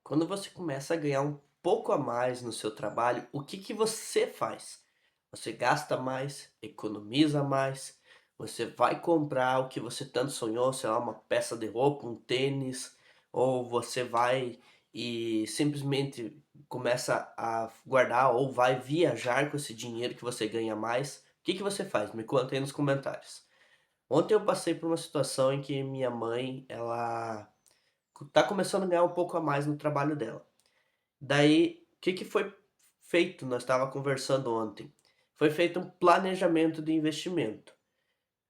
Quando você começa a ganhar um pouco a mais no seu trabalho, o que que você faz? Você gasta mais, economiza mais, você vai comprar o que você tanto sonhou, sei lá, uma peça de roupa, um tênis, ou você vai e simplesmente começa a guardar ou vai viajar com esse dinheiro que você ganha mais? O que que você faz? Me conta aí nos comentários. Ontem eu passei por uma situação em que minha mãe, ela tá começando a ganhar um pouco a mais no trabalho dela. Daí, o que que foi feito? Nós estava conversando ontem. Foi feito um planejamento de investimento.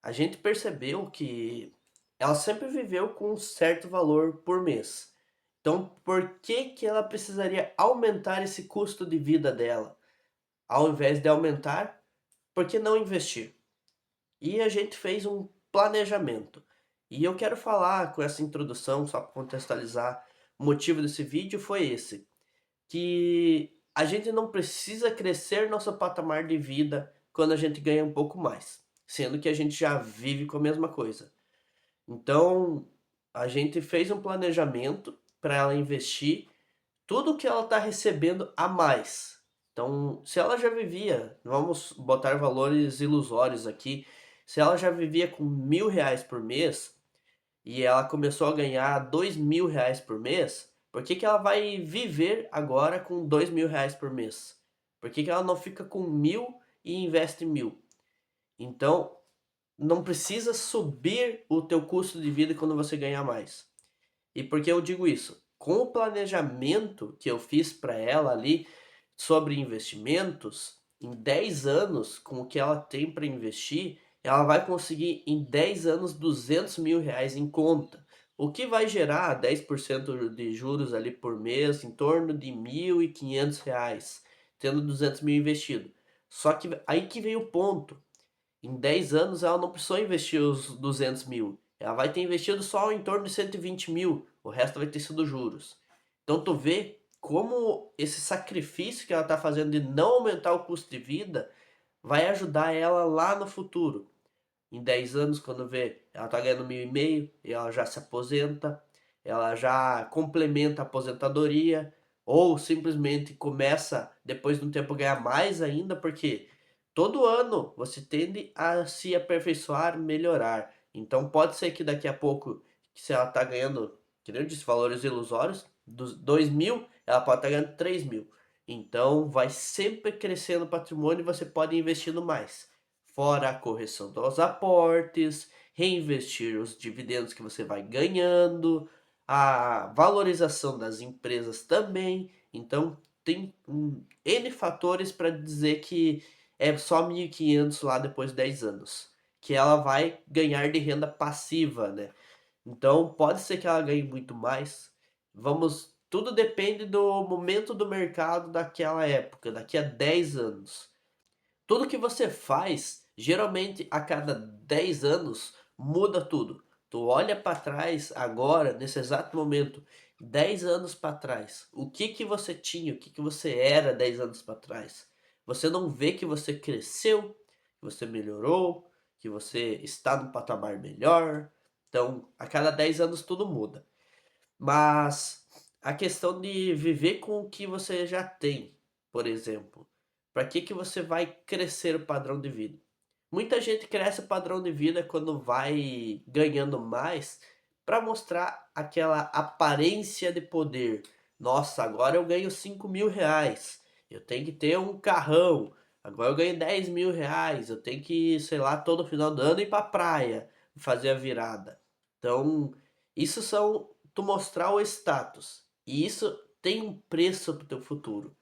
A gente percebeu que ela sempre viveu com um certo valor por mês. Então, por que que ela precisaria aumentar esse custo de vida dela? Ao invés de aumentar, por que não investir? E a gente fez um planejamento. E eu quero falar com essa introdução, só para contextualizar, o motivo desse vídeo foi esse, que a gente não precisa crescer nosso patamar de vida quando a gente ganha um pouco mais, sendo que a gente já vive com a mesma coisa. Então, a gente fez um planejamento para ela investir tudo que ela está recebendo a mais. Então, se ela já vivia, vamos botar valores ilusórios aqui, se ela já vivia com R$ 1.000 por mês, e ela começou a ganhar R$ 2.000 por mês, por que que ela vai viver agora com R$ 2.000 por mês? Por que que ela não fica com 1.000 e investe 1.000? Então, não precisa subir o teu custo de vida quando você ganhar mais. E por que eu digo isso? Com o planejamento que eu fiz para ela ali sobre investimentos, em 10 anos, com o que ela tem para investir, ela vai conseguir em 10 anos R$ 200.000 em conta, o que vai gerar 10% de juros ali por mês, em torno de R$ 1.500, tendo 200 mil investido. Só que aí que vem o ponto. Em 10 anos ela não precisou investir os 200 mil. Ela vai ter investido só em torno de 120 mil. O resto vai ter sido juros. Então tu vê como esse sacrifício que ela está fazendo de não aumentar o custo de vida vai ajudar ela lá no futuro. Em 10 anos, quando vê, ela está ganhando 1.500 e ela já se aposenta, ela já complementa a aposentadoria, ou simplesmente começa, depois de um tempo, ganhar mais ainda, porque todo ano você tende a se aperfeiçoar, melhorar. Então pode ser que daqui a pouco, se ela está ganhando, que nem eu disse, valores ilusórios, dos 2.000, ela pode estar ganhando 3.000. Então vai sempre crescendo o patrimônio e você pode ir investindo mais. Fora a correção dos aportes, reinvestir os dividendos que você vai ganhando, a valorização das empresas também. Então tem N fatores para dizer que é só 1.500 lá depois de 10 anos, que ela vai ganhar de renda passiva, né? Então pode ser que ela ganhe muito mais. Tudo depende do momento do mercado daquela época, daqui a 10 anos. Tudo que você faz, geralmente a cada 10 anos, muda tudo. Tu olha para trás agora, nesse exato momento, 10 anos para trás. O que que você tinha? O que que você era 10 anos para trás? Você não vê que você cresceu, que você melhorou, que você está num patamar melhor. Então, a cada 10 anos tudo muda. Mas a questão de viver com o que você já tem, por exemplo, para que que você vai crescer o padrão de vida? Muita gente cresce o padrão de vida quando vai ganhando mais para mostrar aquela aparência de poder. Nossa, agora eu ganho R$ 5.000. Eu tenho que ter um carrão. Agora eu ganho R$ 10.000. Eu tenho que, sei lá, todo final do ano ir para praia, fazer a virada. Então, isso são tu mostrar o status. E isso tem um preço pro teu futuro.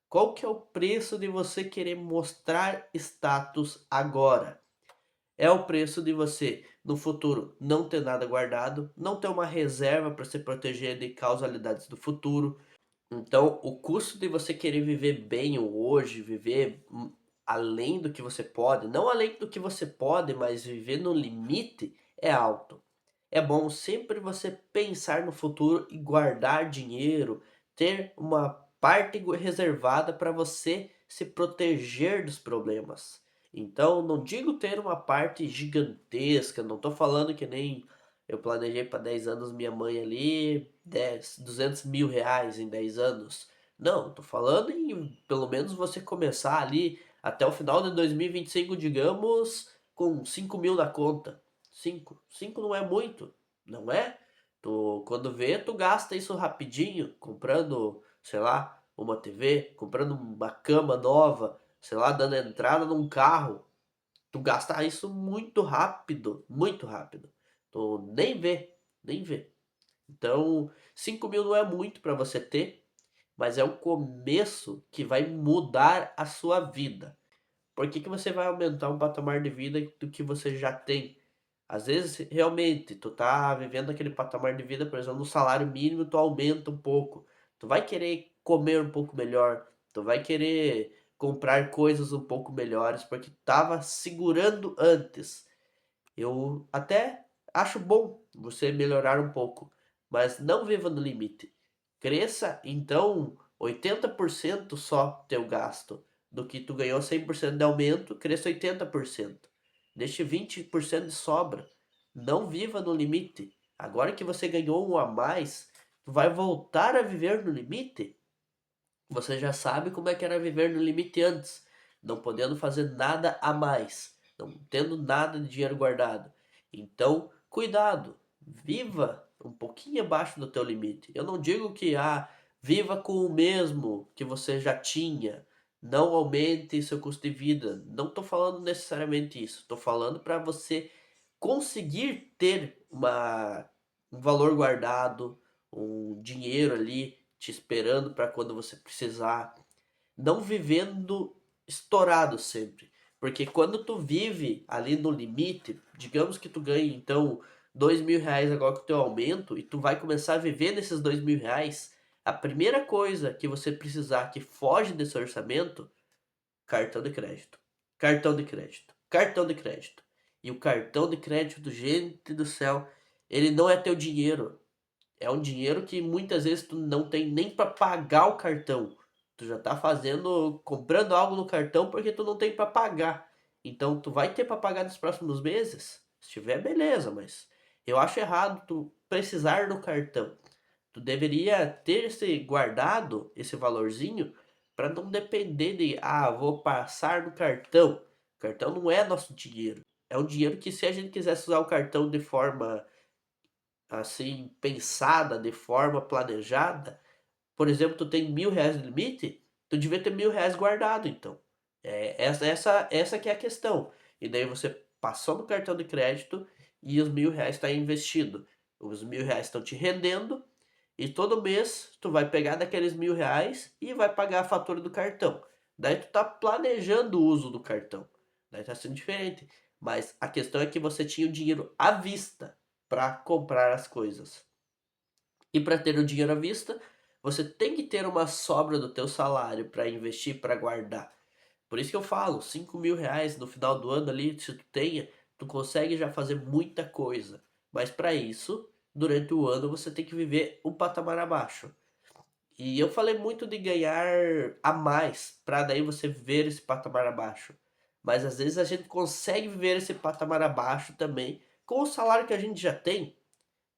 Qual que é o preço de você querer mostrar status agora? É o preço de você, no futuro, não ter nada guardado, não ter uma reserva para se proteger de causalidades do futuro. Então, o custo de você querer viver bem o hoje, viver além do que você pode, não além do que você pode, mas viver no limite, é alto. É bom sempre você pensar no futuro e guardar dinheiro, ter uma parte reservada para você se proteger dos problemas. Então, não digo ter uma parte gigantesca, não estou falando que nem eu planejei para 10 anos minha mãe ali, 200 mil reais em 10 anos. Não, tô falando em pelo menos você começar ali até o final de 2025, digamos, com 5 mil na conta. Cinco não é muito, não é? Quando vê, tu gasta isso rapidinho, comprando, sei lá, uma TV, comprando uma cama nova, sei lá, dando entrada num carro. Tu gasta isso muito rápido, muito rápido. Tu nem vê, nem vê. Então, 5 mil não é muito para você ter, mas é um começo que vai mudar a sua vida. Por que que você vai aumentar um patamar de vida do que você já tem? Às vezes, realmente, tu tá vivendo aquele patamar de vida, por exemplo, no salário mínimo, tu aumenta um pouco. Tu vai querer comer um pouco melhor, tu vai querer comprar coisas um pouco melhores, porque tava segurando antes. Eu até acho bom você melhorar um pouco, mas não viva no limite. Cresça, então, 80% só teu gasto. Do que tu ganhou 100% de aumento, cresça 80%. Deixe 20% de sobra. Não viva no limite. Agora que você ganhou um a mais, tu vai voltar a viver no limite? Você já sabe como é que era viver no limite antes, não podendo fazer nada a mais, não tendo nada de dinheiro guardado. Então, cuidado, viva um pouquinho abaixo do teu limite. Eu não digo que viva com o mesmo que você já tinha, não aumente seu custo de vida. Não estou falando necessariamente isso. Estou falando para você conseguir ter um valor guardado, um dinheiro ali te esperando para quando você precisar, não vivendo estourado sempre. Porque quando tu vive ali no limite, digamos que tu ganhe então 2 mil reais agora com o teu aumento e tu vai começar a viver nesses 2 mil reais, a primeira coisa que você precisar que foge desse orçamento, cartão de crédito. Cartão de crédito. Cartão de crédito. E o cartão de crédito, gente do céu, ele não é teu dinheiro. É um dinheiro que muitas vezes tu não tem nem para pagar o cartão. Tu já tá comprando algo no cartão porque tu não tem para pagar. Então tu vai ter para pagar nos próximos meses? Se tiver, beleza, mas eu acho errado tu precisar do cartão. Tu deveria ter esse guardado, esse valorzinho, para não depender de, vou passar no cartão. O cartão não é nosso dinheiro. É um dinheiro que se a gente quisesse usar o cartão de forma assim, pensada, de forma planejada, por exemplo, tu tem 1.000 reais de limite, tu devia ter 1.000 reais guardado, então. Essa que é a questão. E daí você passou no cartão de crédito e os 1.000 reais está investido. Os 1.000 reais estão te rendendo e todo mês tu vai pegar daqueles 1.000 reais e vai pagar a fatura do cartão. Daí tu tá planejando o uso do cartão. Daí tá sendo diferente. Mas a questão é que você tinha o dinheiro à vista para comprar as coisas. E para ter o dinheiro à vista, você tem que ter uma sobra do teu salário para investir, para guardar. Por isso que eu falo, 5 mil reais no final do ano ali, se tu tenha, tu consegue já fazer muita coisa. Mas para isso, durante o ano você tem que viver um patamar abaixo. E eu falei muito de ganhar a mais, para daí você ver esse patamar abaixo. Mas às vezes a gente consegue viver esse patamar abaixo também com o salário que a gente já tem.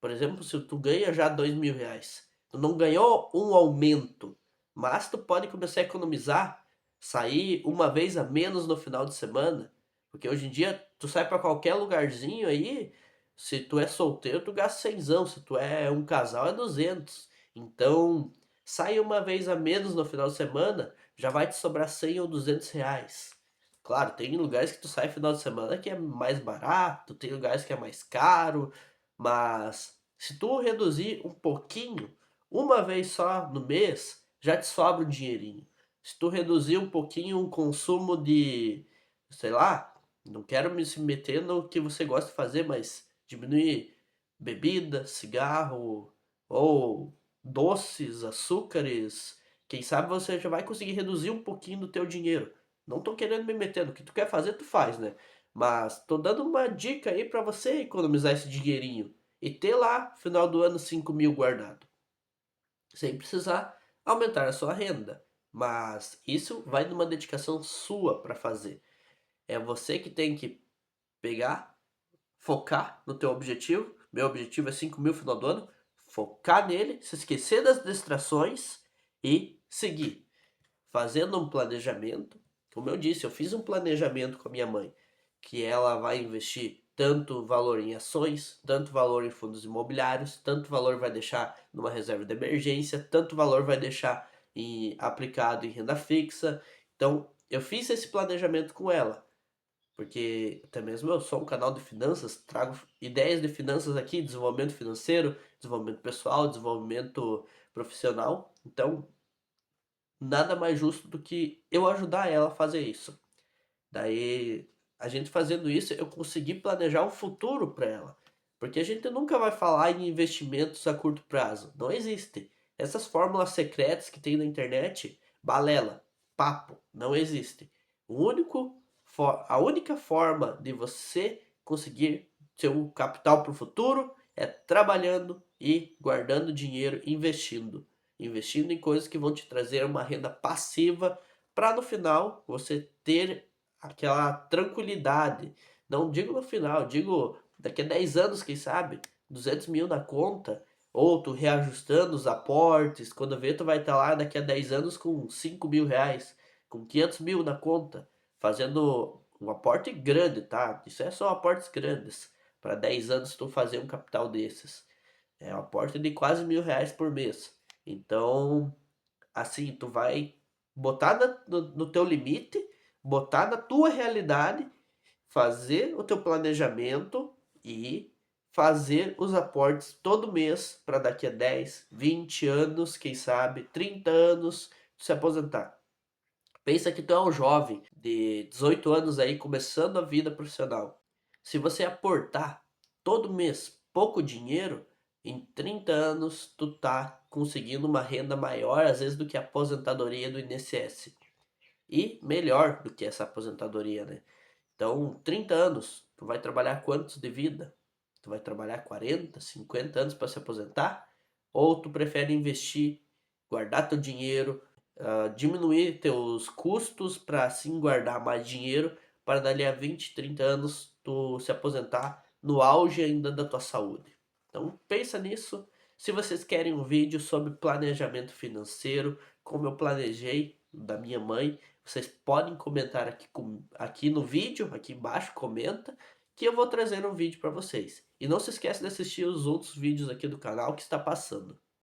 Por exemplo, se tu ganha já 2 mil reais, tu não ganhou um aumento, mas tu pode começar a economizar, sair uma vez a menos no final de semana, porque hoje em dia tu sai para qualquer lugarzinho aí, se tu é solteiro tu gasta 100, se tu é um casal é 200. Então, sai uma vez a menos no final de semana, já vai te sobrar 100 ou 200 reais. Claro, tem lugares que tu sai final de semana que é mais barato, tem lugares que é mais caro, mas se tu reduzir um pouquinho, uma vez só no mês, já te sobra um dinheirinho. Se tu reduzir um pouquinho o consumo de, sei lá, não quero me se meter no que você gosta de fazer, mas diminuir bebida, cigarro ou doces, açúcares, quem sabe você já vai conseguir reduzir um pouquinho do teu dinheiro. Não tô querendo me meter no que tu quer fazer, tu faz, né? Mas tô dando uma dica aí para você economizar esse dinheirinho e ter lá, final do ano, 5 mil guardado, sem precisar aumentar a sua renda. Mas isso vai de uma dedicação sua para fazer. É você que tem que pegar, focar no teu objetivo, meu objetivo é 5.000 no final do ano, focar nele, se esquecer das distrações e seguir. Fazendo um planejamento, como eu disse, eu fiz um planejamento com a minha mãe, que ela vai investir tanto valor em ações, tanto valor em fundos imobiliários, tanto valor vai deixar numa reserva de emergência, tanto valor vai deixar aplicado em renda fixa. Então, eu fiz esse planejamento com ela, porque até mesmo eu sou um canal de finanças, trago ideias de finanças aqui, desenvolvimento financeiro, desenvolvimento pessoal, desenvolvimento profissional. Então, nada mais justo do que eu ajudar ela a fazer isso. Daí, a gente fazendo isso, eu consegui planejar um futuro para ela. Porque a gente nunca vai falar em investimentos a curto prazo. Não existe. Essas fórmulas secretas que tem na internet, balela, papo, não existe. A única forma de você conseguir seu capital para o futuro é trabalhando e guardando dinheiro, investindo. Investindo em coisas que vão te trazer uma renda passiva para no final você ter aquela tranquilidade. Não digo no final, digo daqui a 10 anos, quem sabe, 200 mil na conta, ou tu reajustando os aportes, quando vê tu vai estar lá daqui a 10 anos com 5 mil reais, com 500 mil na conta, fazendo um aporte grande, tá? Isso é só aportes grandes. Para 10 anos tu fazer um capital desses. É um aporte de quase 1.000 reais por mês. Então, assim, tu vai botar no teu limite, botar na tua realidade, fazer o teu planejamento e fazer os aportes todo mês para daqui a 10, 20 anos, quem sabe, 30 anos, se aposentar. Pensa que tu é um jovem de 18 anos aí começando a vida profissional. Se você aportar todo mês pouco dinheiro, em 30 anos tu tá conseguindo uma renda maior às vezes do que a aposentadoria do INSS. E melhor do que essa aposentadoria, né? Então, 30 anos, tu vai trabalhar quantos de vida? Tu vai trabalhar 40, 50 anos para se aposentar? Ou tu prefere investir, guardar teu dinheiro, diminuir teus custos para assim guardar mais dinheiro para dali a 20, 30 anos tu se aposentar no auge ainda da tua saúde? Então, pensa nisso. Se vocês querem um vídeo sobre planejamento financeiro, como eu planejei da minha mãe, vocês podem comentar aqui no vídeo, aqui embaixo, comenta, que eu vou trazer um vídeo para vocês. E não se esqueça de assistir os outros vídeos aqui do canal que está passando.